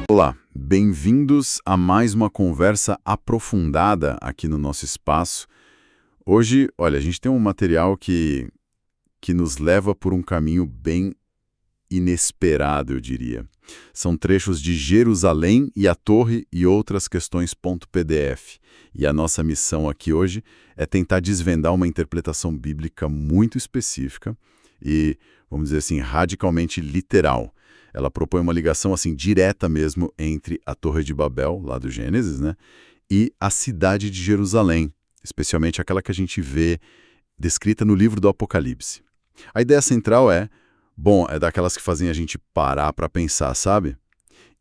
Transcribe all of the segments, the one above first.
Olá, bem-vindos a mais uma conversa aprofundada aqui no nosso espaço. Hoje, olha, a gente tem um material que nos leva por um caminho bem inesperado, eu diria. São trechos de Jerusalém e a Torre e outras questões.pdf. E a nossa missão aqui hoje é tentar desvendar uma interpretação bíblica muito específica e, vamos dizer assim, radicalmente literal. Ela propõe uma ligação assim direta mesmo entre a Torre de Babel, lá do Gênesis, né, e a cidade de Jerusalém, especialmente aquela que a gente vê descrita no livro do Apocalipse. A ideia central é daquelas que fazem a gente parar para pensar, sabe?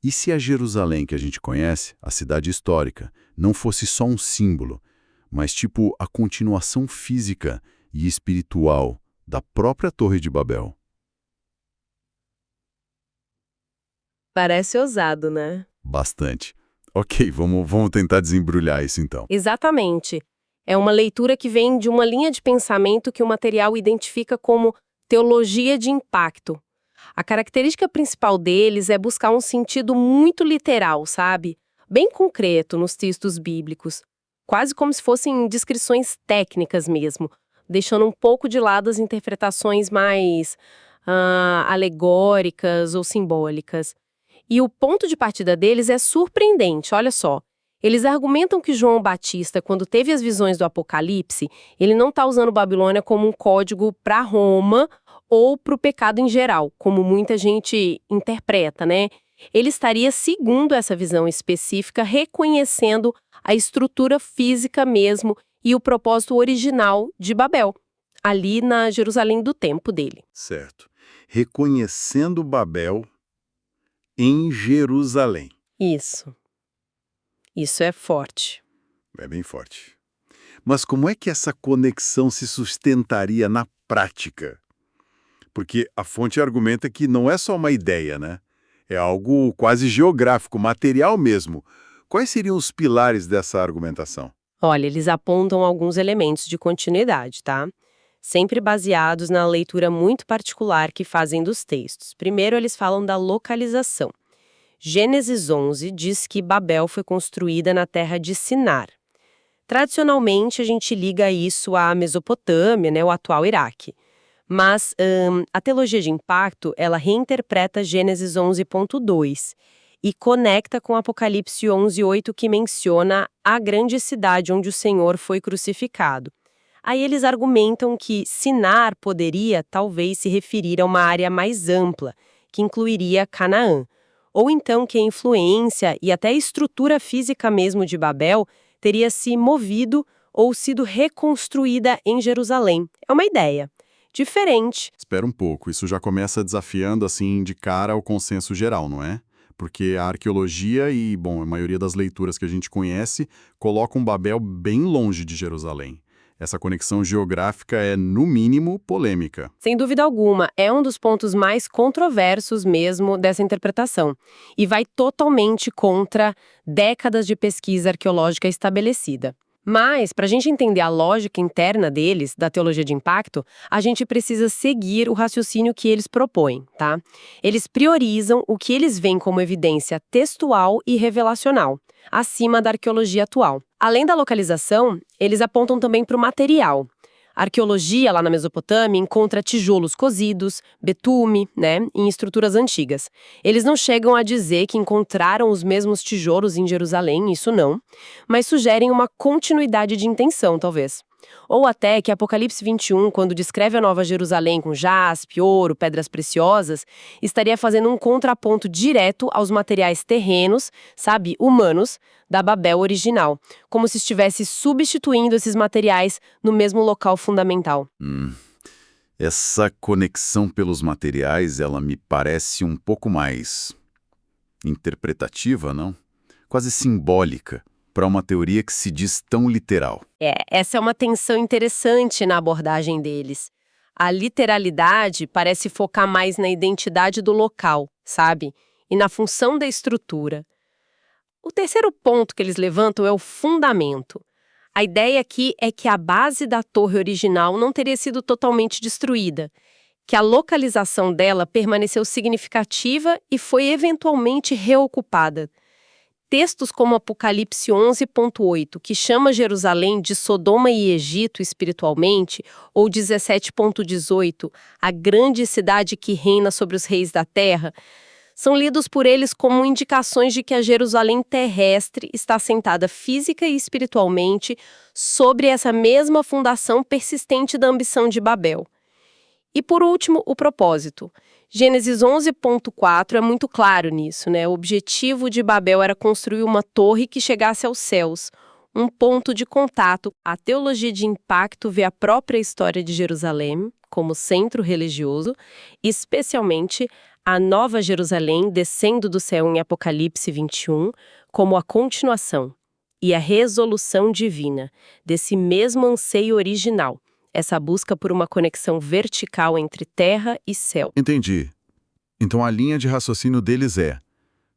E se a Jerusalém que a gente conhece, a cidade histórica, não fosse só um símbolo, mas tipo a continuação física e espiritual da própria Torre de Babel? Parece ousado, né? Bastante. Ok, vamos tentar desembrulhar isso então. Exatamente. É uma leitura que vem de uma linha de pensamento que o material identifica como teologia de impacto. A característica principal deles é buscar um sentido muito literal, sabe? Bem concreto nos textos bíblicos, quase como se fossem descrições técnicas mesmo, deixando um pouco de lado as interpretações mais alegóricas ou simbólicas. E o ponto de partida deles é surpreendente, olha só. Eles argumentam que João Batista, quando teve as visões do Apocalipse, ele não está usando Babilônia como um código para Roma ou para o pecado em geral, como muita gente interpreta, né? Ele estaria, segundo essa visão específica, reconhecendo a estrutura física mesmo e o propósito original de Babel, ali na Jerusalém do tempo dele. Certo. Reconhecendo Babel em Jerusalém. Isso é forte. É bem forte. Mas como é que essa conexão se sustentaria na prática? Porque a fonte argumenta que não é só uma ideia, né? É algo quase geográfico, material mesmo. Quais seriam os pilares dessa argumentação? Olha, eles apontam alguns elementos de continuidade, tá? Sempre baseados na leitura muito particular que fazem dos textos. Primeiro, eles falam da localização. Gênesis 11 diz que Babel foi construída na terra de Sinar. Tradicionalmente, a gente liga isso à Mesopotâmia, né, o atual Iraque. Mas a teologia de impacto, ela reinterpreta Gênesis 11.2 e conecta com Apocalipse 11.8, que menciona a grande cidade onde o Senhor foi crucificado. Aí eles argumentam que Sinar poderia, talvez, se referir a uma área mais ampla, que incluiria Canaã. Ou então que a influência e até a estrutura física mesmo de Babel teria se movido ou sido reconstruída em Jerusalém. É uma ideia. Diferente. Espera um pouco, isso já começa desafiando assim de cara o consenso geral, não é? Porque a arqueologia e, a maioria das leituras que a gente conhece colocam Babel bem longe de Jerusalém. Essa conexão geográfica é, no mínimo, polêmica. Sem dúvida alguma, é um dos pontos mais controversos mesmo dessa interpretação. E vai totalmente contra décadas de pesquisa arqueológica estabelecida. Mas, para a gente entender a lógica interna deles, da teologia de impacto, a gente precisa seguir o raciocínio que eles propõem, tá? Eles priorizam o que eles veem como evidência textual e revelacional, acima da arqueologia atual. Além da localização, eles apontam também para o material. A arqueologia lá na Mesopotâmia encontra tijolos cozidos, betume, né, em estruturas antigas. Eles não chegam a dizer que encontraram os mesmos tijolos em Jerusalém, isso não, mas sugerem uma continuidade de intenção, talvez. Ou até que Apocalipse 21, quando descreve a Nova Jerusalém com jaspe, ouro, pedras preciosas, estaria fazendo um contraponto direto aos materiais terrenos, sabe, humanos, da Babel original, como se estivesse substituindo esses materiais no mesmo local fundamental. Essa conexão pelos materiais, ela me parece um pouco mais interpretativa, não? Quase simbólica, para uma teoria que se diz tão literal. Essa é uma tensão interessante na abordagem deles. A literalidade parece focar mais na identidade do local, sabe? E na função da estrutura. O terceiro ponto que eles levantam é o fundamento. A ideia aqui é que a base da torre original não teria sido totalmente destruída. que a localização dela permaneceu significativa e foi eventualmente reocupada. Textos como Apocalipse 11.8, que chama Jerusalém de Sodoma e Egito espiritualmente, ou 17.18, a grande cidade que reina sobre os reis da terra, são lidos por eles como indicações de que a Jerusalém terrestre está assentada física e espiritualmente sobre essa mesma fundação persistente da ambição de Babel. E por último, o propósito. Gênesis 11.4 é muito claro nisso, né? O objetivo de Babel era construir uma torre que chegasse aos céus, um ponto de contato. A teologia de impacto vê a própria história de Jerusalém como centro religioso, especialmente a Nova Jerusalém descendo do céu em Apocalipse 21, como a continuação e a resolução divina desse mesmo anseio original. Essa busca por uma conexão vertical entre terra e céu. Entendi. Então a linha de raciocínio deles é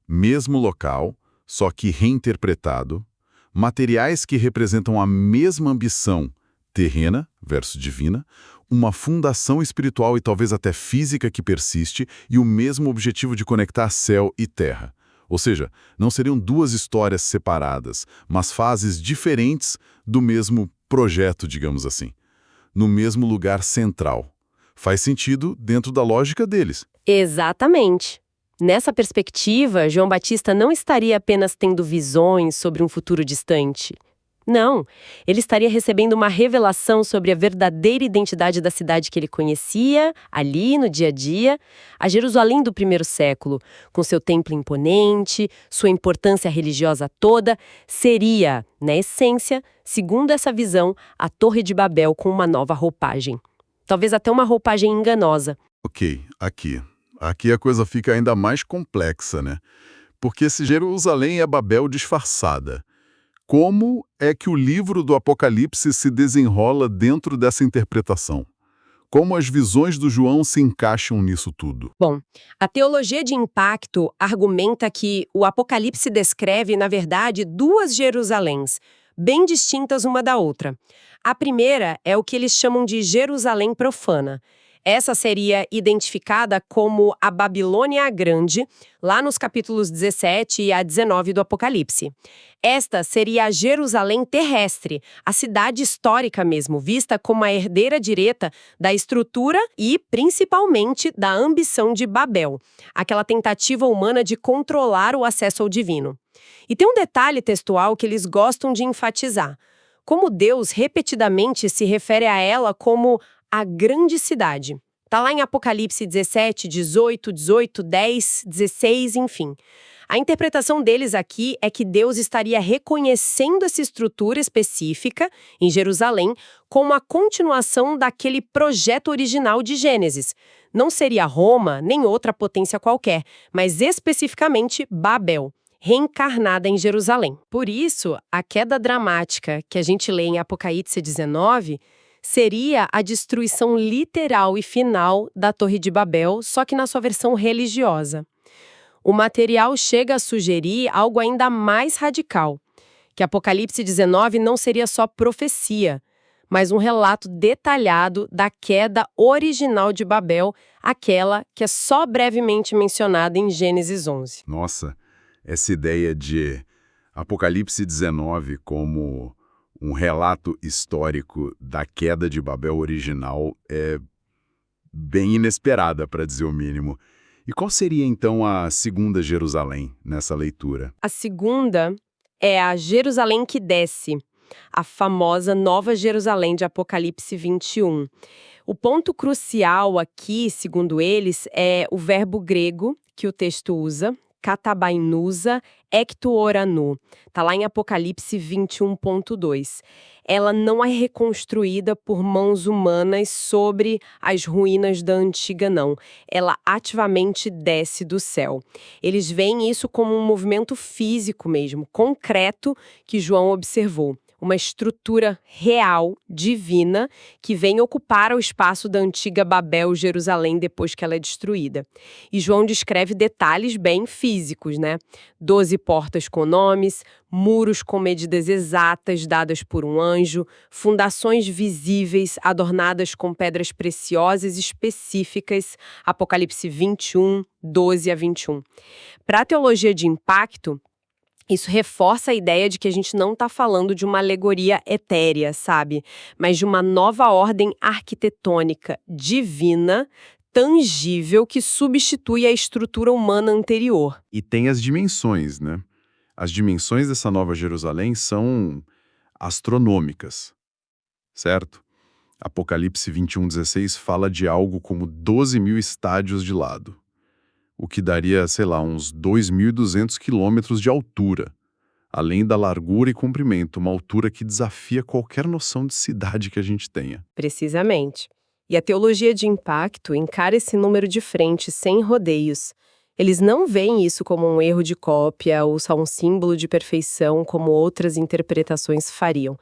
mesmo local, só que reinterpretado, materiais que representam a mesma ambição terrena versus divina, uma fundação espiritual e talvez até física que persiste e o mesmo objetivo de conectar céu e terra. Ou seja, não seriam duas histórias separadas, mas fases diferentes do mesmo projeto, digamos assim. No mesmo lugar central. Faz sentido dentro da lógica deles. Exatamente. Nessa perspectiva, João Batista não estaria apenas tendo visões sobre um futuro distante. Não, ele estaria recebendo uma revelação sobre a verdadeira identidade da cidade que ele conhecia, ali no dia a dia, a Jerusalém do primeiro século, com seu templo imponente, sua importância religiosa toda, seria, na essência, segundo essa visão, a Torre de Babel com uma nova roupagem. Talvez até uma roupagem enganosa. Ok, aqui a coisa fica ainda mais complexa, né? Porque se Jerusalém é Babel disfarçada, como é que o livro do Apocalipse se desenrola dentro dessa interpretação? Como as visões do João se encaixam nisso tudo? Bom, a teologia de impacto argumenta que o Apocalipse descreve, na verdade, duas Jerusaléns, bem distintas uma da outra. A primeira é o que eles chamam de Jerusalém profana. Essa seria identificada como a Babilônia a Grande, lá nos capítulos 17 a 19 do Apocalipse. Esta seria a Jerusalém terrestre, a cidade histórica mesmo, vista como a herdeira direta da estrutura e, principalmente, da ambição de Babel, aquela tentativa humana de controlar o acesso ao divino. E tem um detalhe textual que eles gostam de enfatizar. Como Deus repetidamente se refere a ela como a grande cidade. Está lá em Apocalipse 17, 18, 10, 16, enfim. A interpretação deles aqui é que Deus estaria reconhecendo essa estrutura específica, em Jerusalém, como a continuação daquele projeto original de Gênesis. Não seria Roma, nem outra potência qualquer, mas especificamente Babel, reencarnada em Jerusalém. Por isso, a queda dramática que a gente lê em Apocalipse 19 seria a destruição literal e final da Torre de Babel, só que na sua versão religiosa. O material chega a sugerir algo ainda mais radical, que Apocalipse 19 não seria só profecia, mas um relato detalhado da queda original de Babel, aquela que é só brevemente mencionada em Gênesis 11. Nossa, essa ideia de Apocalipse 19 como um relato histórico da queda de Babel original é bem inesperada, para dizer o mínimo. E qual seria, então, a segunda Jerusalém nessa leitura? A segunda é a Jerusalém que desce, a famosa Nova Jerusalém de Apocalipse 21. O ponto crucial aqui, segundo eles, é o verbo grego que o texto usa, katabainusa ektuoranu. Está lá em Apocalipse 21.2. Ela não é reconstruída por mãos humanas sobre as ruínas da antiga, não. Ela ativamente desce do céu. Eles veem isso como um movimento físico mesmo, concreto, que João observou. uma estrutura real, divina, que vem ocupar o espaço da antiga Babel, Jerusalém, depois que ela é destruída. E João descreve detalhes bem físicos, né? 12 portas com nomes, muros com medidas exatas dadas por um anjo, fundações visíveis adornadas com pedras preciosas específicas, Apocalipse 21, 12 a 21. Para a teologia de impacto, isso reforça a ideia de que a gente não está falando de uma alegoria etérea, sabe? Mas de uma nova ordem arquitetônica divina, tangível, que substitui a estrutura humana anterior. E tem as dimensões, né? As dimensões dessa Nova Jerusalém são astronômicas, certo? Apocalipse 21:16 fala de algo como 12.000 estádios de lado, o que daria, sei lá, uns 2.200 quilômetros de altura, além da largura e comprimento, uma altura que desafia qualquer noção de cidade que a gente tenha. Precisamente. E a teologia de impacto encara esse número de frente sem rodeios. Eles não veem isso como um erro de cópia ou só um símbolo de perfeição, como outras interpretações fariam.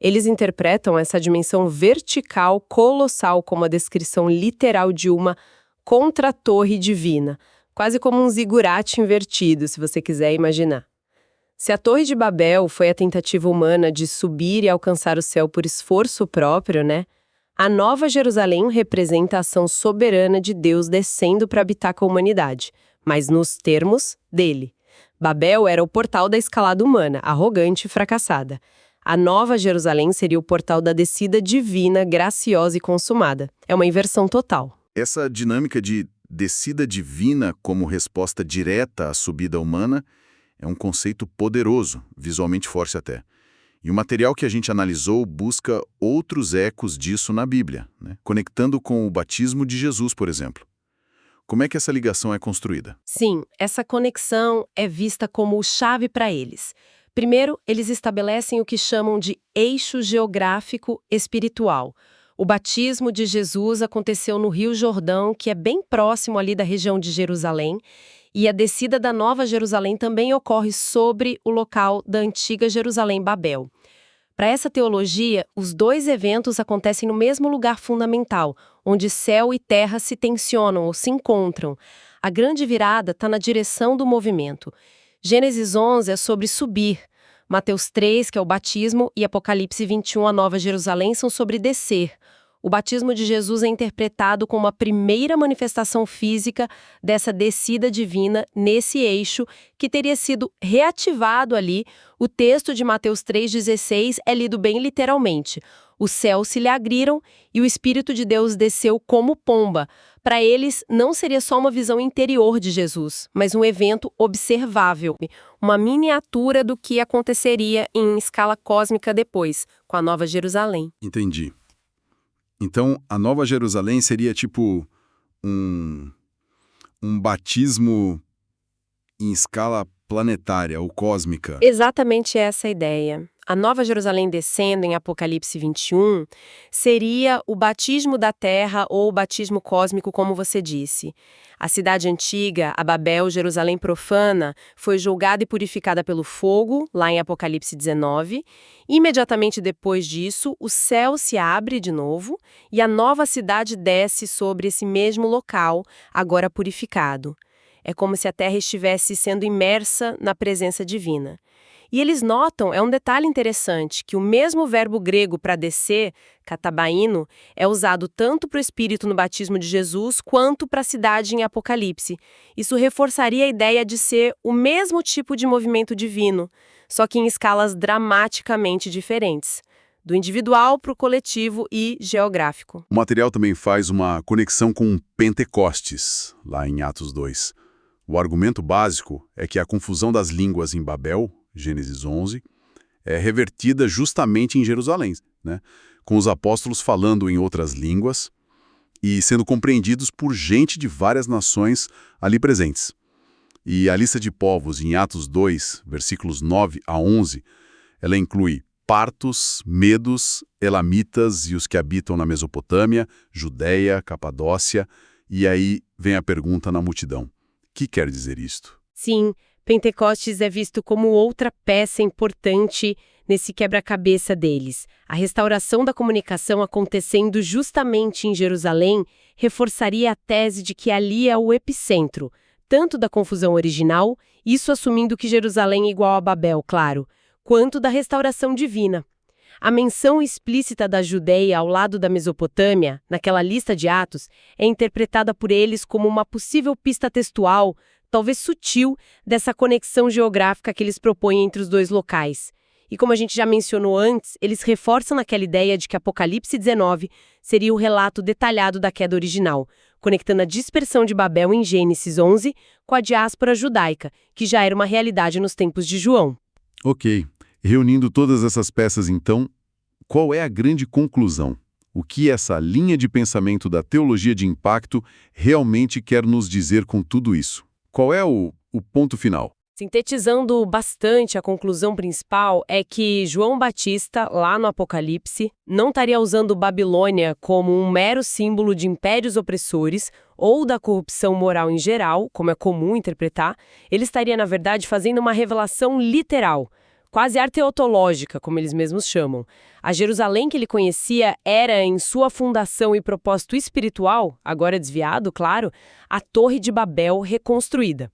Eles interpretam essa dimensão vertical colossal como a descrição literal de uma contra-torre divina, quase como um zigurate invertido, se você quiser imaginar. Se a Torre de Babel foi a tentativa humana de subir e alcançar o céu por esforço próprio, né? A Nova Jerusalém representa a ação soberana de Deus descendo para habitar com a humanidade, mas nos termos dele. Babel era o portal da escalada humana, arrogante e fracassada. A Nova Jerusalém seria o portal da descida divina, graciosa e consumada. É uma inversão total. Essa dinâmica de descida divina como resposta direta à subida humana é um conceito poderoso, visualmente forte até. E o material que a gente analisou busca outros ecos disso na Bíblia, né? Conectando com o batismo de Jesus, por exemplo. Como é que essa ligação é construída? Sim, essa conexão é vista como chave para eles. Primeiro, eles estabelecem o que chamam de eixo geográfico espiritual. O batismo de Jesus aconteceu no Rio Jordão, que é bem próximo ali da região de Jerusalém, e a descida da Nova Jerusalém também ocorre sobre o local da antiga Jerusalém Babel. Para essa teologia, os dois eventos acontecem no mesmo lugar fundamental, onde céu e terra se tensionam ou se encontram. A grande virada está na direção do movimento. Gênesis 11 é sobre subir. Mateus 3, que é o batismo, e Apocalipse 21, a Nova Jerusalém, são sobre descer. O batismo de Jesus é interpretado como a primeira manifestação física dessa descida divina nesse eixo que teria sido reativado ali. O texto de Mateus 3,16 é lido bem literalmente. Os céus se lhe abriram e o Espírito de Deus desceu como pomba. Para eles, não seria só uma visão interior de Jesus, mas um evento observável, uma miniatura do que aconteceria em escala cósmica depois, com a Nova Jerusalém. Entendi. Então, a Nova Jerusalém seria tipo um batismo em escala planetária ou cósmica. Exatamente essa a ideia. A Nova Jerusalém descendo em Apocalipse 21 seria o batismo da terra ou o batismo cósmico, como você disse. A cidade antiga, a Babel, Jerusalém profana, foi julgada e purificada pelo fogo, lá em Apocalipse 19. Imediatamente depois disso, o céu se abre de novo e a nova cidade desce sobre esse mesmo local, agora purificado. É como se a terra estivesse sendo imersa na presença divina. E eles notam, é um detalhe interessante, que o mesmo verbo grego para descer, katabaino, é usado tanto para o Espírito no batismo de Jesus, quanto para a cidade em Apocalipse. Isso reforçaria a ideia de ser o mesmo tipo de movimento divino, só que em escalas dramaticamente diferentes, do individual para o coletivo e geográfico. O material também faz uma conexão com Pentecostes, lá em Atos 2. O argumento básico é que a confusão das línguas em Babel, Gênesis 11, é revertida justamente em Jerusalém, né? Com os apóstolos falando em outras línguas e sendo compreendidos por gente de várias nações ali presentes. E a lista de povos em Atos 2, versículos 9 a 11, ela inclui partos, medos, elamitas e os que habitam na Mesopotâmia, Judéia, Capadócia, e aí vem a pergunta na multidão. O que quer dizer isto? Sim, Pentecostes é visto como outra peça importante nesse quebra-cabeça deles. A restauração da comunicação acontecendo justamente em Jerusalém reforçaria a tese de que ali é o epicentro, tanto da confusão original, isso assumindo que Jerusalém é igual a Babel, claro, quanto da restauração divina. A menção explícita da Judéia ao lado da Mesopotâmia, naquela lista de Atos, é interpretada por eles como uma possível pista textual, talvez sutil, dessa conexão geográfica que eles propõem entre os dois locais. E como a gente já mencionou antes, eles reforçam aquela ideia de que Apocalipse 19 seria o relato detalhado da queda original, conectando a dispersão de Babel em Gênesis 11 com a diáspora judaica, que já era uma realidade nos tempos de João. Ok. Reunindo todas essas peças, então, qual é a grande conclusão? O que essa linha de pensamento da teologia de impacto realmente quer nos dizer com tudo isso? Qual é o ponto final? Sintetizando bastante, a conclusão principal é que João Batista, lá no Apocalipse, não estaria usando Babilônia como um mero símbolo de impérios opressores ou da corrupção moral em geral, como é comum interpretar. Ele estaria, na verdade, fazendo uma revelação literal, quase arteotológica, como eles mesmos chamam. A Jerusalém que ele conhecia era, em sua fundação e propósito espiritual, agora desviado, claro, a Torre de Babel reconstruída.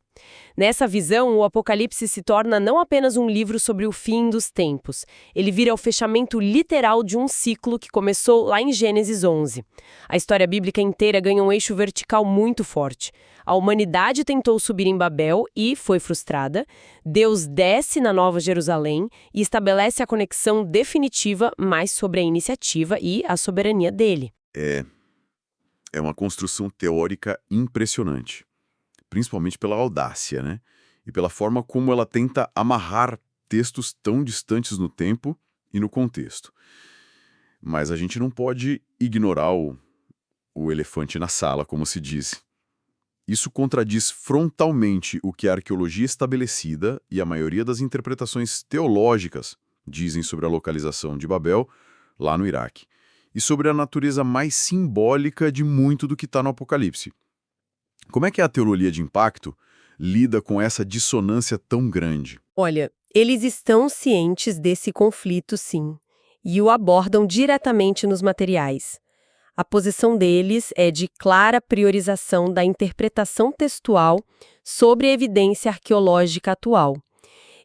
Nessa visão, o Apocalipse se torna não apenas um livro sobre o fim dos tempos. Ele vira o fechamento literal de um ciclo que começou lá em Gênesis 11. A história bíblica inteira ganha um eixo vertical muito forte. A humanidade tentou subir em Babel e foi frustrada. Deus desce na Nova Jerusalém e estabelece a conexão definitiva mais sobre a iniciativa e a soberania dele. É uma construção teórica impressionante. Principalmente pela audácia, né? E pela forma como ela tenta amarrar textos tão distantes no tempo e no contexto. Mas a gente não pode ignorar o elefante na sala, como se diz. Isso contradiz frontalmente o que a arqueologia estabelecida e a maioria das interpretações teológicas dizem sobre a localização de Babel, lá no Iraque, e sobre a natureza mais simbólica de muito do que está no Apocalipse. Como é que a teologia de impacto lida com essa dissonância tão grande? Olha, eles estão cientes desse conflito, sim, e o abordam diretamente nos materiais. A posição deles é de clara priorização da interpretação textual sobre a evidência arqueológica atual.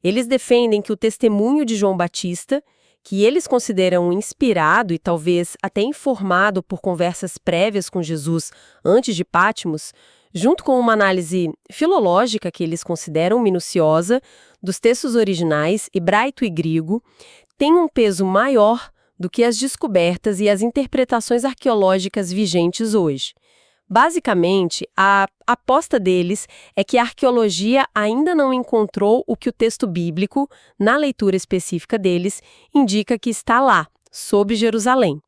Eles defendem que o testemunho de João Batista, que eles consideram inspirado e talvez até informado por conversas prévias com Jesus antes de Patmos, junto com uma análise filológica que eles consideram minuciosa dos textos originais, hebraico e grego, tem um peso maior do que as descobertas e as interpretações arqueológicas vigentes hoje. Basicamente, a aposta deles é que a arqueologia ainda não encontrou o que o texto bíblico, na leitura específica deles, indica que está lá, sobre Jerusalém.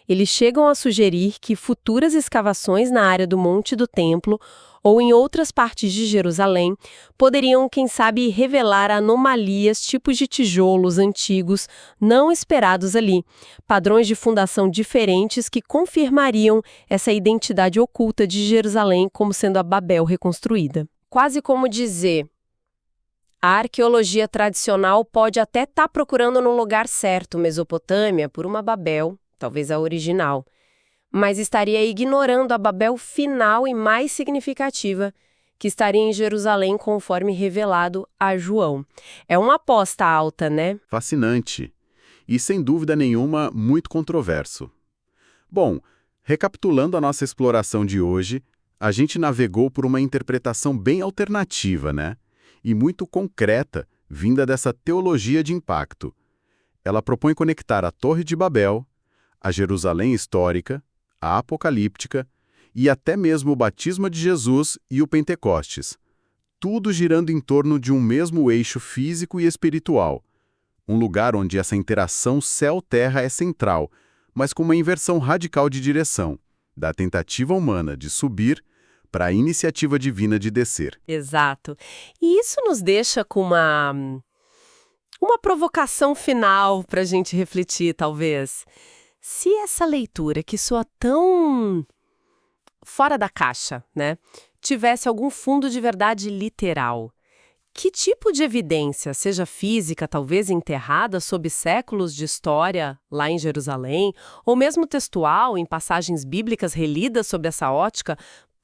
Eles chegam a sugerir que futuras escavações na área do Monte do Templo ou em outras partes de Jerusalém poderiam, quem sabe, revelar anomalias, tipos de tijolos antigos não esperados ali, padrões de fundação diferentes que confirmariam essa identidade oculta de Jerusalém como sendo a Babel reconstruída. Quase como dizer, a arqueologia tradicional pode até estar procurando no lugar certo, Mesopotâmia, por uma Babel, talvez a original, mas estaria ignorando a Babel final e mais significativa, que estaria em Jerusalém conforme revelado a João. É uma aposta alta, né? Fascinante. E, sem dúvida nenhuma, muito controverso. Bom, recapitulando a nossa exploração de hoje, a gente navegou por uma interpretação bem alternativa, né? E muito concreta, vinda dessa teologia de impacto. Ela propõe conectar a Torre de Babel, a Jerusalém histórica, a apocalíptica e até mesmo o batismo de Jesus e o Pentecostes, tudo girando em torno de um mesmo eixo físico e espiritual, um lugar onde essa interação céu-terra é central, mas com uma inversão radical de direção, da tentativa humana de subir para a iniciativa divina de descer. Exato. E isso nos deixa com uma provocação final para a gente refletir, talvez. Se essa leitura, que soa tão fora da caixa, né, tivesse algum fundo de verdade literal, Que tipo de evidência, seja física, talvez enterrada sob séculos de história lá em Jerusalém, ou mesmo textual, em passagens bíblicas relidas sob essa ótica,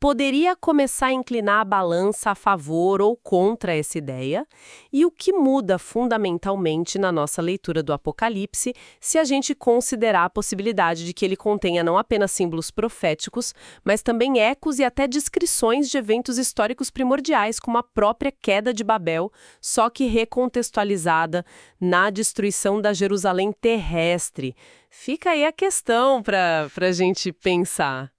poderia começar a inclinar a balança a favor ou contra essa ideia? E o que muda fundamentalmente na nossa leitura do Apocalipse se a gente considerar a possibilidade de que ele contenha não apenas símbolos proféticos, mas também ecos e até descrições de eventos históricos primordiais, como a própria queda de Babel, só que recontextualizada na destruição da Jerusalém terrestre? Fica aí a questão para a gente pensar.